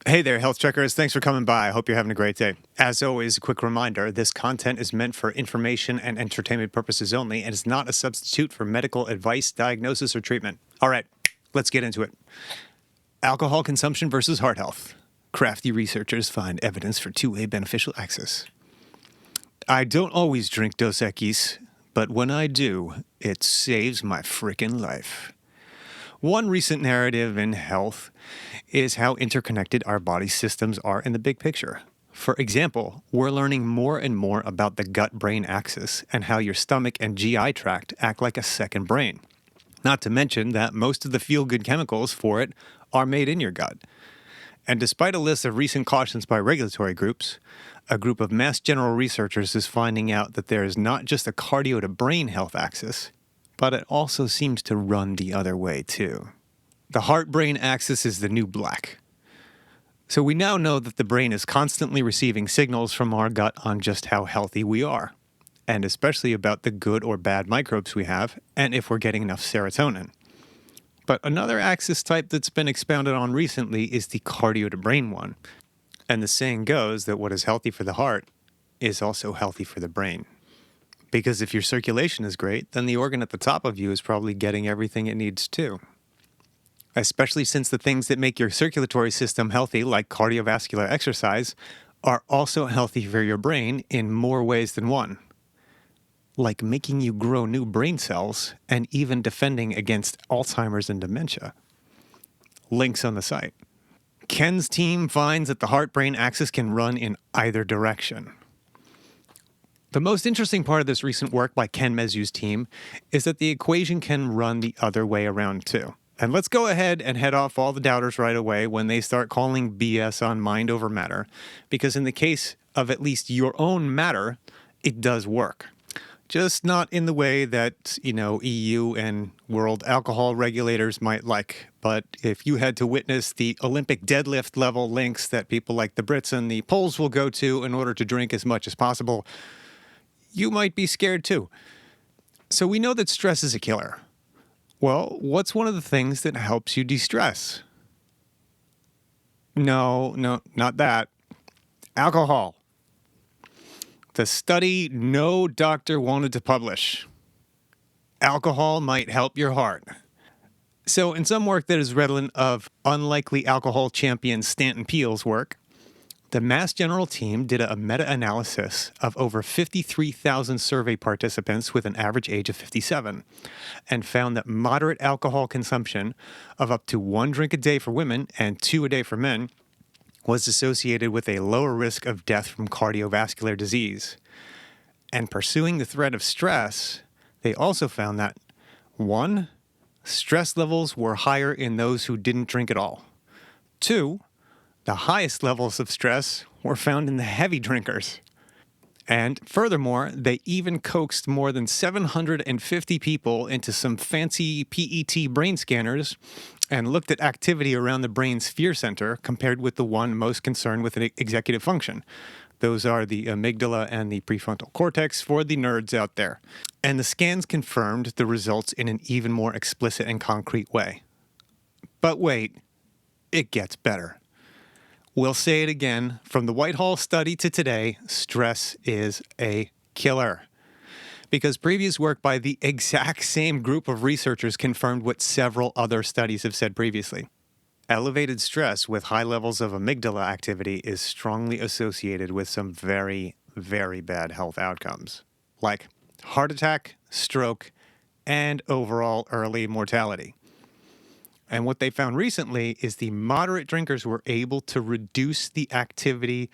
Hey there, health checkers. Thanks for coming by. I hope you're having a great day. As always, a quick reminder, this content is meant for information and entertainment purposes only and is not a substitute for medical advice, diagnosis, or treatment. All right, let's get into it. Alcohol consumption versus heart health. Crafty researchers find evidence for two-way beneficial axis. I don't always drink Dos Equis, but when I do, it saves my frickin' life. One recent narrative in health is how interconnected our body systems are in the big picture. For example, we're learning more and more about the gut-brain axis and how your stomach and GI tract act like a second brain. Not to mention that most of the feel-good chemicals for it are made in your gut. And despite a list of recent cautions by regulatory groups, a group of Mass General researchers is finding out that there is not just a cardio-to-brain health axis, but it also seems to run the other way, too. The heart-brain axis is the new black. So we now know that the brain is constantly receiving signals from our gut on just how healthy we are, and especially about the good or bad microbes we have, and if we're getting enough serotonin. But another axis type that's been expounded on recently is the cardio-to-brain one. And the saying goes that what is healthy for the heart is also healthy for the brain. Because if your circulation is great, then the organ at the top of you is probably getting everything it needs too. Especially since the things that make your circulatory system healthy, like cardiovascular exercise, are also healthy for your brain in more ways than one. Like making you grow new brain cells and even defending against Alzheimer's and dementia. Links on the site. Ken's team finds that the heart-brain axis can run in either direction. The most interesting part of this recent work by Ken Mezu's team is that the equation can run the other way around too. And let's go ahead and head off all the doubters right away when they start calling BS on mind over matter, because in the case of at least your own matter, it does work. Just not in the way that, EU and world alcohol regulators might like. But if you had to witness the Olympic deadlift level links that people like the Brits and the Poles will go to in order to drink as much as possible, you might be scared too. So we know that stress is a killer. Well, what's one of the things that helps you de-stress? No, not that. Alcohol. The study no doctor wanted to publish. Alcohol might help your heart. So in some work that is redolent of unlikely alcohol champion Stanton Peel's work, the Mass General team did a meta-analysis of over 53,000 survey participants with an average age of 57 and found that moderate alcohol consumption of up to 1 drink a day for women and 2 a day for men was associated with a lower risk of death from cardiovascular disease. And pursuing the threat of stress, they also found that 1, stress levels were higher in those who didn't drink at all. 2, the highest levels of stress were found in the heavy drinkers. And furthermore, they even coaxed more than 750 people into some fancy PET brain scanners and looked at activity around the brain's fear center compared with the one most concerned with executive function. Those are the amygdala and the prefrontal cortex for the nerds out there. And the scans confirmed the results in an even more explicit and concrete way. But wait, it gets better. We'll say it again, from the Whitehall study to today, stress is a killer. Because previous work by the exact same group of researchers confirmed what several other studies have said previously. Elevated stress with high levels of amygdala activity is strongly associated with some very, very bad health outcomes, like heart attack, stroke, and overall early mortality. And what they found recently is the moderate drinkers were able to reduce the activity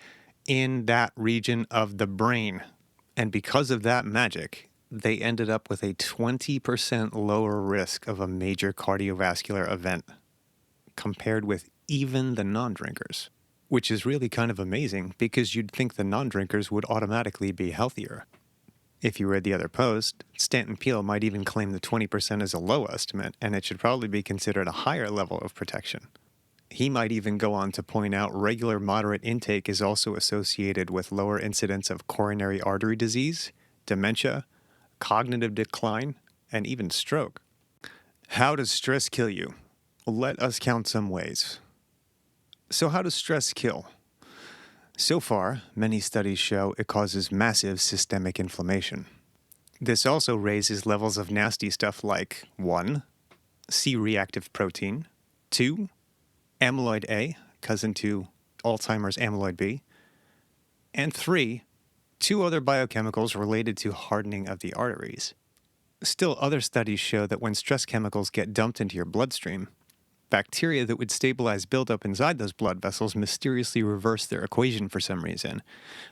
in that region of the brain. And because of that magic, they ended up with a 20% lower risk of a major cardiovascular event compared with even the non-drinkers, which is really kind of amazing because you'd think the non-drinkers would automatically be healthier. If you read the other post, Stanton Peel might even claim the 20% is a low estimate, and it should probably be considered a higher level of protection. He might even go on to point out regular moderate intake is also associated with lower incidence of coronary artery disease, dementia, cognitive decline, and even stroke. How does stress kill you? Let us count some ways. So how does stress kill? So far, many studies show it causes massive systemic inflammation. This also raises levels of nasty stuff like 1. C-reactive protein, 2. Amyloid A, cousin to Alzheimer's amyloid B, and 3. 2 other biochemicals related to hardening of the arteries. Still, other studies show that when stress chemicals get dumped into your bloodstream, bacteria that would stabilize buildup inside those blood vessels mysteriously reverse their equation for some reason.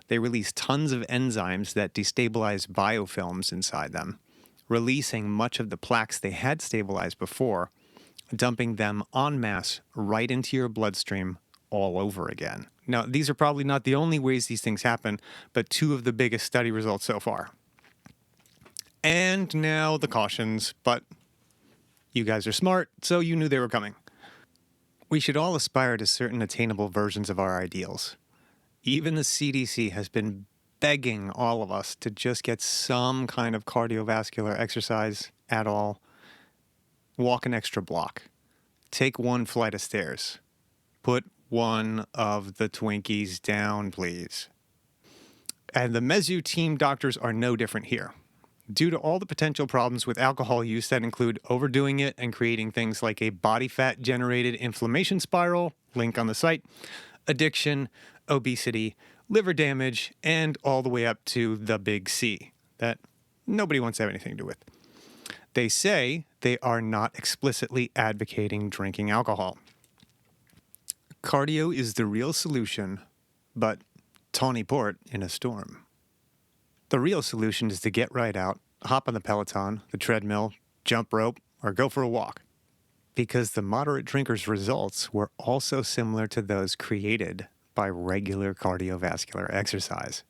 They release tons of enzymes that destabilize biofilms inside them, releasing much of the plaques they had stabilized before, dumping them en masse right into your bloodstream all over again. Now, these are probably not the only ways these things happen, but 2 of the biggest study results so far. And now the cautions, but you guys are smart, so you knew they were coming. We should all aspire to certain attainable versions of our ideals. Even the CDC has been begging all of us to just get some kind of cardiovascular exercise at all. Walk an extra block. Take 1 flight of stairs. Put 1 of the Twinkies down, please. And the Mesu team doctors are no different here. Due to all the potential problems with alcohol use that include overdoing it and creating things like a body fat-generated inflammation spiral, link on the site, addiction, obesity, liver damage, and all the way up to the big C, that nobody wants to have anything to do with. They say they are not explicitly advocating drinking alcohol. Cardio is the real solution, but tawny port in a storm. The real solution is to get right out, hop on the Peloton, the treadmill, jump rope, or go for a walk. Because the moderate drinker's results were also similar to those created by regular cardiovascular exercise.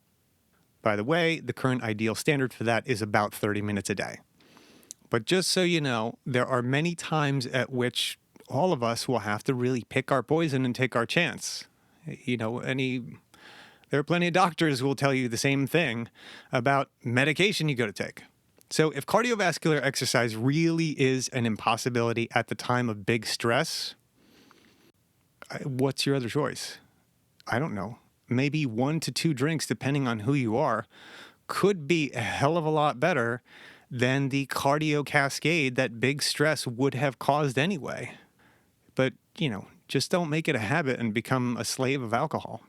By the way, the current ideal standard for that is about 30 minutes a day. But just so you know, there are many times at which all of us will have to really pick our poison and take our chance. There are plenty of doctors who will tell you the same thing about medication you got to take. So if cardiovascular exercise really is an impossibility at the time of big stress, what's your other choice? I don't know. Maybe 1 to 2 drinks, depending on who you are, could be a hell of a lot better than the cardio cascade that big stress would have caused anyway. But, just don't make it a habit and become a slave of alcohol.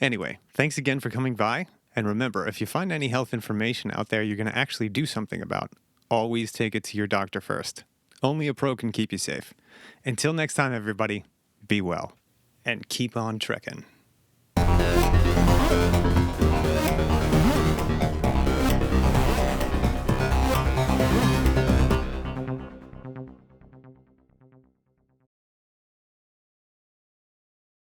Anyway, thanks again for coming by. And remember, if you find any health information out there you're going to actually do something about, always take it to your doctor first. Only a pro can keep you safe. Until next time, everybody, be well and keep on trekking.